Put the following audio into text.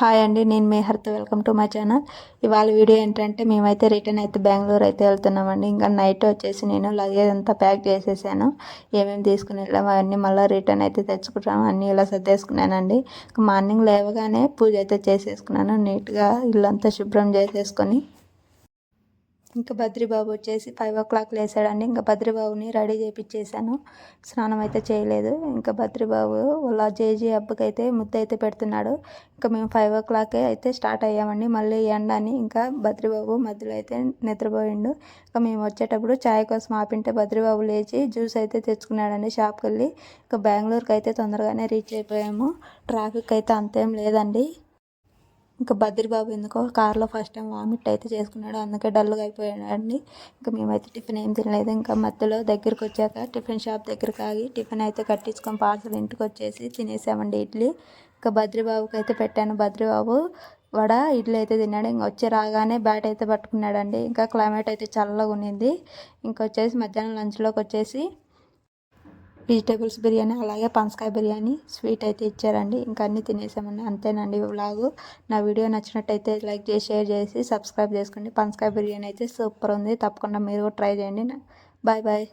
Hi అండి, నేను మీ హర్త. Welcome to my channel. ఇవాళ వీడియో ఏంటంటే మేమైతే రిటర్న్ అయితే బెంగళూరు అయితే వెళ్తున్నామండి. ఇంకా నైట్ వచ్చేసి నేను లగేజ్ అంతా ప్యాక్ చేసేసాను. ఏమేమి తీసుకుని వెళ్ళాము అవన్నీ మళ్ళీ రిటర్న్ అయితే తెచ్చుకుంటాము. అన్నీ ఇలా సర్దేసుకున్నానండి. మార్నింగ్ లేవగానే పూజ అయితే చేసేసుకున్నాను. నీట్గా ఇల్లంతా శుభ్రం చేసేసుకొని ఇంకా బద్రిబాబు వచ్చేసి 5 o'clock లేసాడండి. ఇంకా బద్రిబాబుని రెడీ చేయించేసాను. స్నానం అయితే చేయలేదు. ఇంకా బద్రిబాబు వాళ్ళ జేజీ అబ్బకైతే ముద్ద అయితే పెడుతున్నాడు. ఇంకా మేము 5 o'clock అయితే స్టార్ట్ అయ్యామండి. మళ్ళీ ఎండని ఇంకా బద్రిబాబు మధ్యలో అయితే నిద్రపోయిండు. ఇంకా మేము వచ్చేటప్పుడు ఛాయ్ కోసం ఆపింటే బద్రిబాబు లేచి జ్యూస్ అయితే తెచ్చుకున్నాడండి షాప్కి వెళ్ళి. ఇంకా బెంగళూరుకి అయితే తొందరగానే రీచ్ అయిపోయాము. ట్రాఫిక్ అయితే అంతేం లేదండి. ఇంకా బద్రిబాబు ఎందుకో కార్లో ఫస్ట్ టైం వామిట్ అయితే చేసుకున్నాడు. అందుకే డల్గా అయిపోయాడండి. ఇంకా మేమైతే టిఫిన్ ఏం తినలేదు. ఇంకా మధ్యలో దగ్గరికి వచ్చాక టిఫిన్ షాప్ దగ్గరికి ఆగి టిఫిన్ అయితే కట్టించుకొని పార్సల్ ఇంటికి వచ్చేసి తినేసామండి ఇడ్లీ. ఇంకా బద్రిబాబుకి అయితే పెట్టాను. బద్రిబాబు వడ ఇడ్లీ అయితే తిన్నాడు. ఇంకా వచ్చి రాగానే బ్యాట్ అయితే పట్టుకున్నాడండి. ఇంకా క్లైమేట్ అయితే చల్లగా ఉన్నింది. ఇంకొచ్చేసి మధ్యాహ్నం లంచ్లోకి వచ్చేసి వెజిటేబుల్స్ బిర్యానీ, అలాగే పనసకాయ బిర్యానీ, స్వీట్ అయితే ఇచ్చారండి. ఇంకా అన్నీ తినేసామండి. అంతేనండి వ్లాగు. నా వీడియో నచ్చినట్టయితే లైక్ చేసి, షేర్ చేసి, సబ్స్క్రైబ్ చేసుకోండి. పనసకాయ బిర్యానీ అయితే సూపర్ ఉంది. తప్పకుండా మీరు కూడా ట్రై చేయండి. Bye bye.